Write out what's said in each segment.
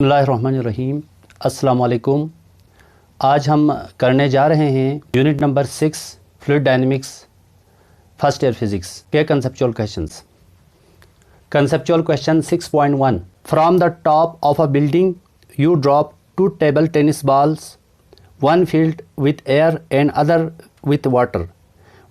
बिस्मिल्लाहिर्रहमानिर्रहीम। अस्सलाम वालेकुम। आज हम करने जा रहे हैं unit number 6 fluid dynamics first year physics के conceptual questions. Conceptual question 6.1 from the top of a building you drop 2 table tennis balls, one filled with air and other with water,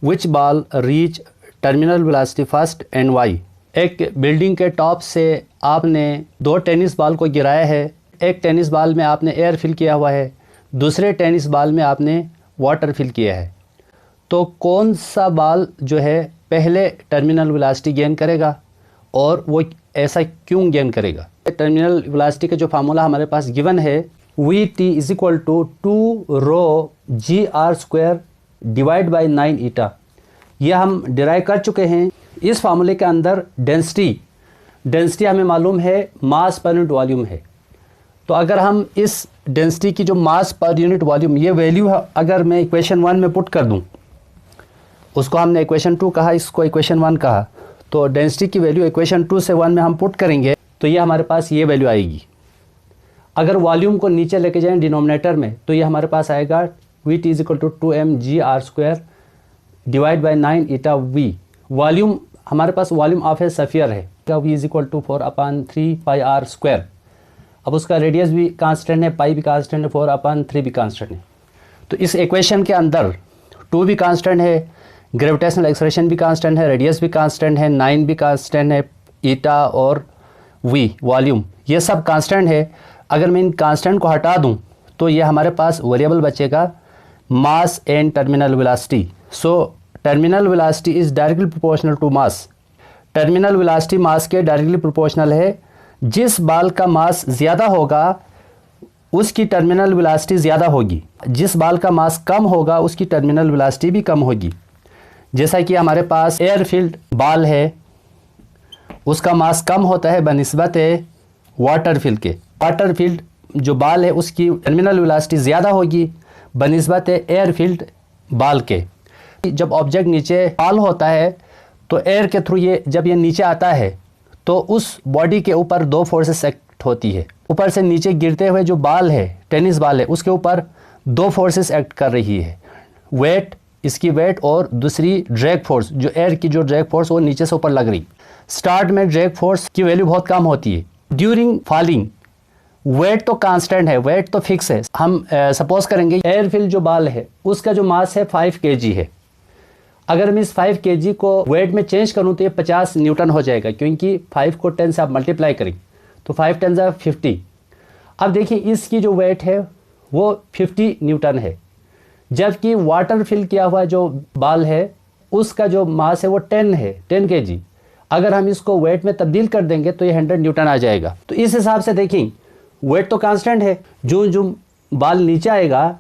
which ball reach terminal velocity first and why. एक building के top से आपने 2 tennis ball को गिराया है। एक tennis ball में आपने एयर फिल किया हुआ है, दूसरे टेनिस बॉल में आपने वाटर फिल किया है। तो कौन सा बॉल जो है पहले टर्मिनल वेलोसिटी गेन करेगा और वो ऐसा क्यों गेन करेगा? टर्मिनल वेलोसिटी का जो फार्मूला हमारे पास गिवन है Vt = 2 rho gr² divide by 9 eta. यह हम डिराइव कर चुके हैं। इस फार्मूले के अंदर डेंसिटी हमें मालूम है मास पर यूनिट वॉल्यूम है। तो अगर हम इस डेंसिटी की जो मास पर यूनिट वॉल्यूम ये वैल्यू है, अगर मैं इक्वेशन 1 में पुट कर दूं, उसको हमने इक्वेशन 2 कहा, इसको इक्वेशन 1 कहा, तो डेंसिटी की वैल्यू इक्वेशन 2 से 1 में हम पुट करेंगे तो ये हमारे पास ये वैल्यू आएगी। अगर वॉल्यूम को नीचे लेके जाएं डिनोमिनेटर में तो ये हमारे पास आएगा Vt = 2mgr² divide by 9 eta v। Volume हमारे पास वॉल्यूम ऑफ ए सफ़ियर है, v = 4/3 πr²। अब उसका रेडियस भी कांस्टेंट है, पाई भी कांस्टेंट है, 4/3 भी कांस्टेंट है। तो इस इक्वेशन के अंदर 2 भी कांस्टेंट है, ग्रेविटेशनल एक्सेलरेशन भी कांस्टेंट है, रेडियस भी कांस्टेंट है, 9 भी कांस्टेंट है, ईटा और v वॉल्यूम ये सब कांस्टेंट है। अगर मैं इन कांस्टेंट को हटा दूं तो ये हमारे पास वेरिएबल बचेगा mass and terminal velocity. So terminal velocity is directly proportional to mass. Terminal velocity mass के डायरेक्टली प्रोपोर्शनल है। जिस बॉल का मास ज़्यादा होगा उसकी टर्मिनल वेलोसिटी ज़्यादा होगी, जिस बॉल का मास कम होगा उसकी टर्मिनल वेलोसिटी भी कम होगी। जैसा कि हमारे पास एयर फील्ड बॉल है, उसका मास कम होता है बनिस्बत वाटर फील्ड के। वाटर फील्ड जो बॉल है उसकी टर्मिनल वेलोसिटी ज़्यादा होगी बनिस्बत एयर फील्ड बॉल के। जब ऑब्जेक्ट नीचे फॉल होता है तो एयर के थ्रू ये जब ये नीचे आता है तो उस बॉडी के ऊपर 2 फोर्सेस एक्ट होती है। ऊपर से नीचे गिरते हुए जो बॉल है, टेनिस बॉल है, उसके ऊपर 2 फोर्सेस एक्ट कर रही है, वेट, इसकी वेट, और दूसरी ड्रैग फोर्स, जो एयर की जो ड्रैग फोर्स वो नीचे से ऊपर लग रही। स्टार्ट में ड्रैग फोर्स की वैल्यू बहुत कम होती है। ड्यूरिंग फॉलिंग वेट तो कांस्टेंट है, वेट तो फिक्स है। हम सपोज करेंगे एयर फील्ड जो बॉल है उसका जो मास है 5 kg है। अगर मैं इस 5 kg को वेट में चेंज करूं तो ये 50 न्यूटन हो जाएगा, क्योंकि 5 को 10 से आप मल्टीप्लाई करें तो 5 × 10 = 50। अब देखिए इसकी जो वेट है वो 50 न्यूटन है, जबकि वाटर फिल किया हुआ जो बॉल है उसका जो मास है वो 10 kg। अगर हम इसको वेट में तब्दील कर देंगे तो ये 100 न्यूटन आ जाएगा। तो इस हिसाब से देखें वेट तो कांस्टेंट है, जो बॉल नीचे आएगा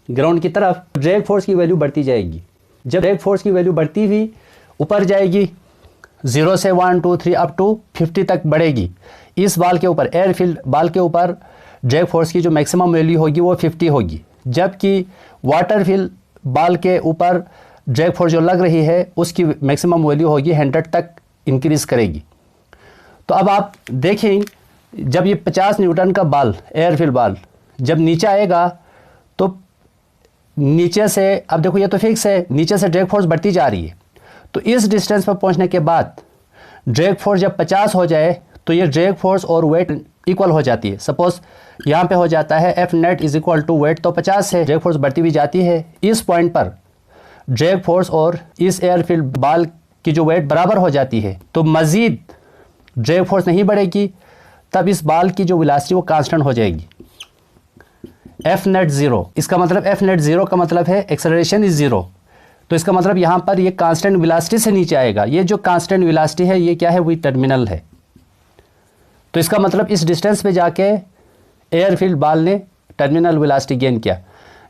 ग्राउंड की तरफ ड्रैग फोर्स की वैल्यू बढ़ती जाएगी। जब ड्रैग फोर्स की वैल्यू बढ़ती हुई ऊपर जाएगी 0 से 1 2 3 अप टू 50 तक बढ़ेगी। इस बॉल के ऊपर, एयर फील्ड बॉल के ऊपर ड्रैग फोर्स की जो मैक्सिमम वैल्यू होगी वो 50 होगी, जबकि वाटर फील्ड बॉल के ऊपर ड्रैग फोर्स जो लग रही है उसकी मैक्सिमम वैल्यू होगी 100 तक इंक्रीज़ करेगी। तो अब आप देखें जब ये 50 न्यूटन का बॉल, एयर फील्ड बॉल जब नीचे आएगा तो नीचे से, अब देखो ये तो फिक्स है, नीचे से ड्रैग फोर्स बढ़ती जा रही है। तो इस डिस्टेंस पर पहुंचने के बाद ड्रैग फोर्स जब 50 हो जाए तो ये ड्रैग फोर्स और वेट इक्वल हो जाती है। सपोज यहाँ पे हो जाता है F net = वेट तो 50 है, ड्रैग फोर्स बढ़ती हुई जाती है। इस पॉइंट पर ड्रैग फोर्स और इस एयर फील्ड बॉल की जो वेट बराबर हो जाती है तो मज़ीद ड्रैग फोर्स नहीं बढ़ेगी, तब इस बॉल की जो वेलोसिटी वो कांस्टेंट हो जाएगी। F net 0, इसका मतलब F net 0 का मतलब है एक्सेलरेशन इज़ 0। तो इसका मतलब यहाँ पर ये कांस्टेंट वेलोसिटी से नीचे आएगा। ये जो कांस्टेंट वेलोसिटी है ये क्या है, वही टर्मिनल है। तो इसका मतलब इस डिस्टेंस पे जाके एयर फील्ड बॉल ने टर्मिनल वेलोसिटी गेन किया।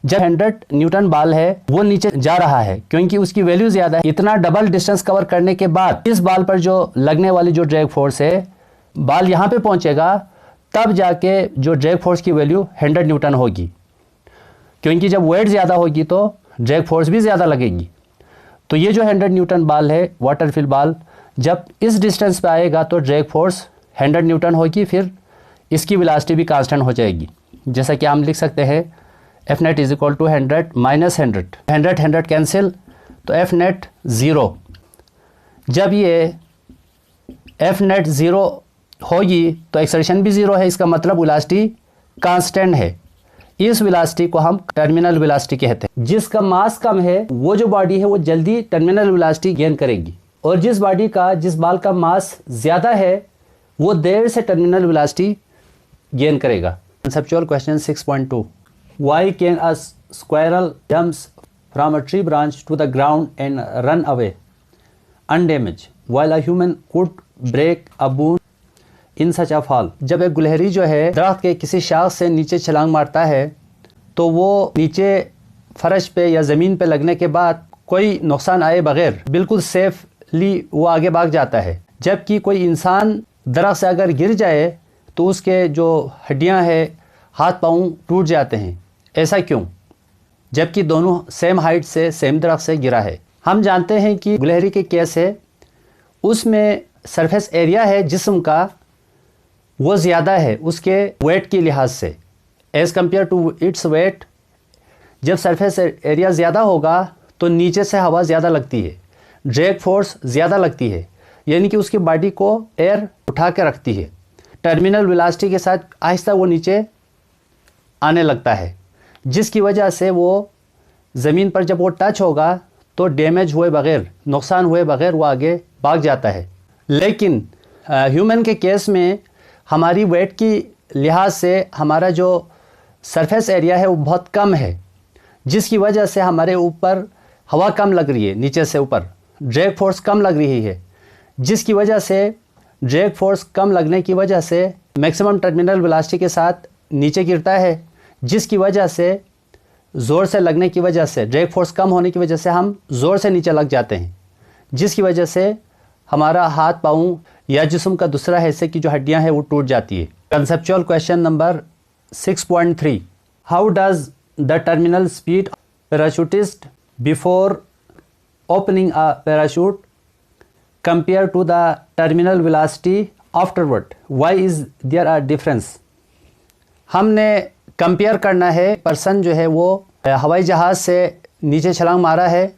जब 100 न्यूटन बॉल है वो नीचे जा रहा है क्योंकि उसकी वैल्यू ज़्यादा है। इतना डबल डिस्टेंस कवर करने के बाद इस बॉल पर जो लगने वाली जो ड्रैग फोर्स है, बॉल यहाँ पे पहुँचेगा तब जाके जो ड्रैग फोर्स की वैल्यू 100 न्यूटन होगी, क्योंकि जब वेट ज़्यादा होगी तो ड्रैग फोर्स भी ज़्यादा लगेगी। तो ये जो 100 न्यूटन बॉल है वाटर फील्ड बॉल, जब इस डिस्टेंस पे आएगा तो ड्रैग फोर्स 100 न्यूटन होगी, फिर इसकी वेलोसिटी भी कांस्टेंट हो जाएगी। जैसा कि हम लिख सकते हैं F net is equal to 100 minus 100 cancel, तो एफ नेट 0। जब ये एफ नेट 0 होगी तो एक्सेलरेशन भी 0 है, इसका मतलब वेलोसिटी कांस्टेंट है। इस वेलोसिटी को हम टर्मिनल वेलोसिटी कहते हैं। जिसका मास कम है वो जो बॉडी है वो जल्दी टर्मिनल वेलोसिटी गेन करेगी, और जिस बाल का मास ज़्यादा है वो देर से टर्मिनल वेलोसिटी गेन करेगा। Conceptual question 6.2, why can a squirrel jumps from a tree branch to the ground and run away undamaged while a human could break a bone in such a fall. जब एक गुलहरी जो है दरख्त के किसी शाख से नीचे छलांग मारता है तो वो नीचे फर्श पे या ज़मीन पे लगने के बाद कोई नुकसान आए बगैर बिल्कुल सेफली वो आगे भाग जाता है। जबकि कोई इंसान दरख्त से अगर गिर जाए तो उसके जो हड्डियां हैं, हाथ पाँव टूट जाते हैं। ऐसा क्यों? जबकि दोनों सेम हाइट से सेम दरख्त से गिरा है। हम जानते हैं कि गुलहरी के केस है उसमें सरफेस एरिया है जिस्म का वो ज़्यादा है उसके वेट के लिहाज से as compared to its weight. जब सरफेस एरिया ज़्यादा होगा तो नीचे से हवा ज़्यादा लगती है, ड्रैग फोर्स ज़्यादा लगती है, यानी कि उसकी बॉडी को एयर उठा के रखती है। टर्मिनल वेलोसिटी के साथ आहिस्ता वो नीचे आने लगता है, जिसकी वजह से वो ज़मीन पर जब वो टच होगा तो डैमेज हुए बग़ैर, नुकसान हुए बग़ैर वो आगे भाग जाता है। लेकिन ह्यूमन के केस में हमारी वेट की लिहाज से हमारा जो सरफेस एरिया है वो बहुत कम है, जिसकी वजह से हमारे ऊपर हवा कम लग रही है, नीचे से ऊपर ड्रैग फोर्स कम लग रही है, जिसकी वजह से ड्रैग फोर्स कम लगने की वजह से मैक्सिमम टर्मिनल वेलोसिटी के साथ नीचे गिरता है, जिसकी वजह से ज़ोर से लगने की वजह से, ड्रैग फोर्स कम होने की वजह से हम ज़ोर से नीचे लग जाते हैं, जिसकी वजह से हमारा हाथ पाँव या जिस्म का दूसरा हिस्से की जो हड्डियां हैं वो टूट जाती है। Conceptual question number 6.3, how does the terminal speed parachutist before opening a parachute compare to the terminal velocity afterward, why is there a difference. हमने कंपेयर करना है, पर्सन जो है वो हवाई जहाज़ से नीचे छलांग मारा है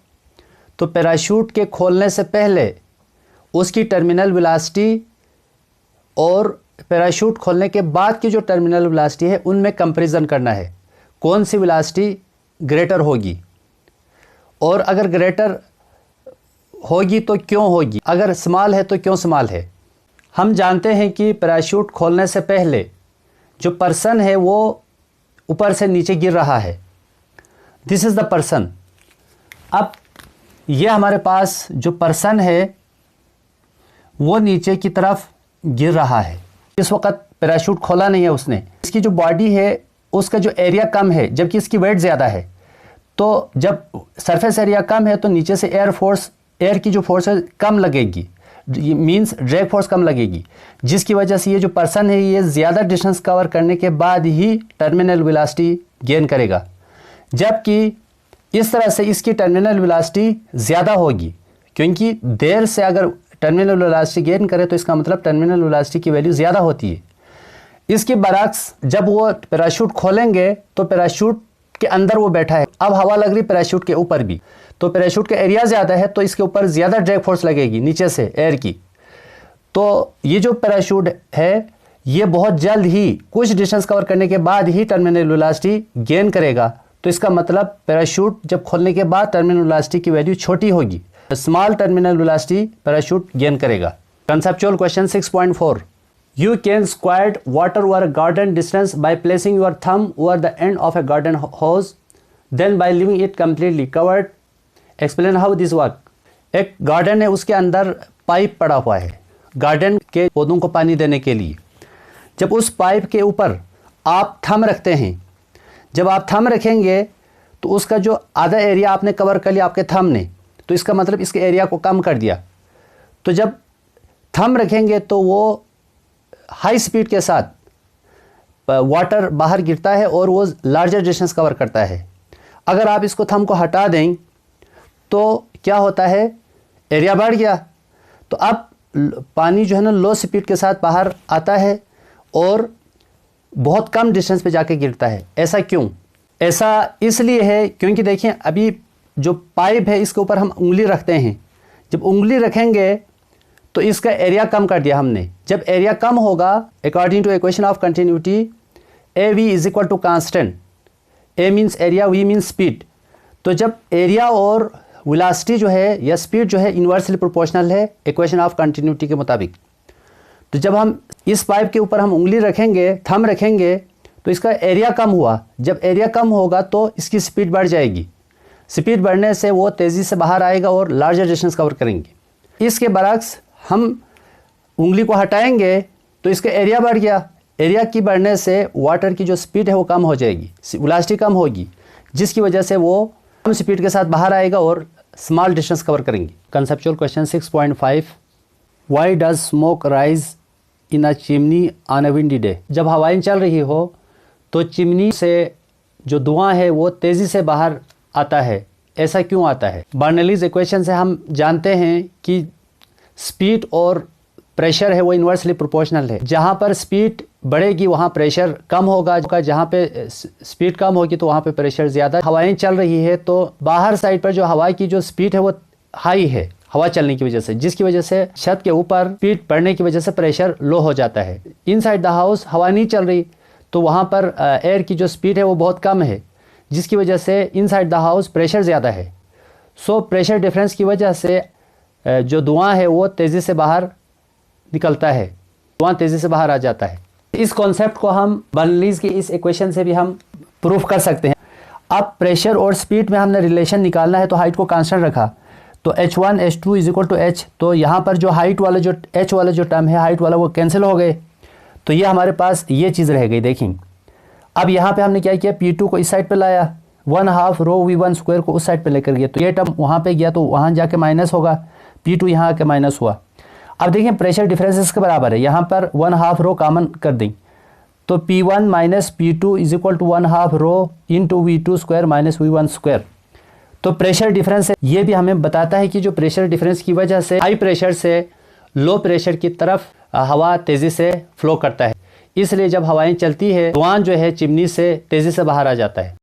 तो पैराशूट के खोलने से पहले उसकी टर्मिनल वेलोसिटी और पैराशूट खोलने के बाद की जो टर्मिनल वेलोसिटी है उनमें कंपैरिजन करना है, कौन सी वेलोसिटी ग्रेटर होगी, और अगर ग्रेटर होगी तो क्यों होगी, अगर स्मॉल है तो क्यों स्मॉल है। हम जानते हैं कि पैराशूट खोलने से पहले जो पर्सन है वो ऊपर से नीचे गिर रहा है, दिस इज़ द पर्सन। अब ये हमारे पास जो पर्सन है वो नीचे की तरफ गिर रहा है, इस वक्त पैराशूट खोला नहीं है उसने। इसकी जो बॉडी है उसका जो एरिया कम है जबकि इसकी वेट ज़्यादा है, तो जब सरफेस एरिया कम है तो नीचे से एयर की जो फोर्स है कम लगेगी, मींस ड्रैग फोर्स कम लगेगी, जिसकी वजह से ये जो पर्सन है ये ज़्यादा डिस्टेंस कवर करने के बाद ही टर्मिनल वेलोसिटी गेन करेगा। जबकि इस तरह से इसकी टर्मिनल वेलोसिटी ज़्यादा होगी, क्योंकि देर से अगर टर्मिनल वेलोसिटी गेन करे तो इसका मतलब टर्मिनल वेलोसिटी की वैल्यू ज़्यादा होती है। इसके बरक्स जब वो पैराशूट खोलेंगे तो पैराशूट के अंदर वो बैठा है, अब हवा लग रही पैराशूट के ऊपर भी, तो पैराशूट का एरिया ज़्यादा है तो इसके ऊपर ज़्यादा ड्रैग फोर्स लगेगी नीचे से एयर की। तो ये जो पैराशूट है ये बहुत जल्द ही कुछ डिस्टेंस कवर करने के बाद ही टर्मिनल वेलोसिटी गेन करेगा, तो इसका मतलब पैराशूट जब खोलने के बाद टर्मिनल वेलोसिटी की वैल्यू छोटी होगी, small terminal velocity parachute gain करेगा। Conceptual question 6.4, you can squirt water over garden distance by placing your thumb over the end of a garden hose, then by leaving it completely covered, explain how this work. एक garden है, उसके अंदर pipe पड़ा हुआ है garden के पौधों को पानी देने के लिए। जब उस पाइप के ऊपर आप थंब रखते हैं, जब आप थंब रखेंगे तो उसका जो आधा एरिया आपने कवर कर लिया आपके थंब ने, तो इसका मतलब इसके एरिया को कम कर दिया। तो जब थंब रखेंगे तो वो हाई स्पीड के साथ वाटर बाहर गिरता है और वो लार्जर डिस्टेंस कवर करता है। अगर आप इसको थंब को हटा दें तो क्या होता है, एरिया बढ़ गया, तो अब पानी जो है ना लो स्पीड के साथ बाहर आता है और बहुत कम डिस्टेंस पे जाके गिरता है। ऐसा क्यों? ऐसा इसलिए है क्योंकि देखिए अभी जो पाइप है इसके ऊपर हम उंगली रखते हैं, जब उंगली रखेंगे तो इसका एरिया कम कर दिया हमने। जब एरिया कम होगा, according to equation of continuity, A V is equal to constant, A means area, V means speed. तो जब एरिया और वेलोसिटी जो है या स्पीड जो है इन्वर्सली प्रोपोर्शनल है इक्वेशन ऑफ कंटिन्यूटी के मुताबिक, तो जब हम इस पाइप के ऊपर हम उंगली रखेंगे, थंब रखेंगे, तो इसका एरिया कम हुआ। जब एरिया कम होगा तो इसकी स्पीड बढ़ जाएगी। स्पीड बढ़ने से वो तेज़ी से बाहर आएगा और लार्जर डिस्टेंस कवर करेंगे। इसके बरक्स हम उंगली को हटाएंगे तो इसका एरिया बढ़ गया। एरिया की बढ़ने से वाटर की जो स्पीड है वो कम हो जाएगी, वेलोसिटी कम होगी, जिसकी वजह से वो कम स्पीड के साथ बाहर आएगा और स्मॉल डिस्टेंस कवर करेंगे। Conceptual question 6.5, why does smoke rise in a chimney on a windy day. जब हवाएं चल रही हो तो चिमनी से जो धुआं है वो तेज़ी से बाहर आता है। ऐसा क्यों आता है? बर्नौलीज़ इक्वेशन से हम जानते हैं कि स्पीड और प्रेशर है वो इन्वर्सली प्रोपोर्शनल है। जहाँ पर स्पीड बढ़ेगी वहाँ प्रेशर कम होगा, जहाँ पे स्पीड कम होगी तो वहाँ पे प्रेशर ज़्यादा। हवाएं चल रही है तो बाहर साइड पर जो हवा की जो स्पीड है वो हाई है हवा चलने की वजह से, जिसकी वजह से छत के ऊपर स्पीड बढ़ने की वजह से प्रेशर लो हो जाता है। इनसाइड द हाउस हवा नहीं चल रही तो वहाँ पर एयर की जो स्पीड है वो बहुत कम है, जिसकी वजह से इनसाइड द हाउस प्रेशर ज़्यादा है। सो प्रेशर डिफरेंस की वजह से जो धुआं है वो तेज़ी से बाहर निकलता है, धुआं तेज़ी से बाहर आ जाता है। इस कॉन्सेप्ट को हम बर्नौलीज़ की इस इक्वेशन से भी हम प्रूफ कर सकते हैं। अब प्रेशर और स्पीड में हमने रिलेशन निकालना है तो हाइट को कांस्टेंट रखा, तो h1 h2 is equal to h। तो यहाँ पर जो हाइट वाला जो h वाला जो टर्म है, हाइट वाला, वो कैंसिल हो गए, तो ये हमारे पास ये चीज़ रह गई। देखें अब यहाँ पे हमने क्या किया, P2 को इस साइड पे लाया, 1/2 रो V1 स्क्वायर को उस साइड पे लेकर गया, तो ये टर्म वहाँ पे गया तो वहाँ जाके माइनस होगा, P2 यहाँ आके माइनस हुआ। अब देखिए प्रेशर डिफरेंस इसके बराबर है, यहाँ पर 1/2 रो कॉमन कर दें तो P1 minus P2 is equal to 1/2 rho into V2 square minus V1 square. तो प्रेशर डिफरेंस ये भी हमें बताता है कि जो प्रेशर डिफरेंस की वजह से हाई प्रेशर से लो प्रेशर की तरफ हवा तेज़ी से फ्लो करता है। इसलिए जब हवाएं चलती है धुआं जो है चिमनी से तेज़ी से बाहर आ जाता है।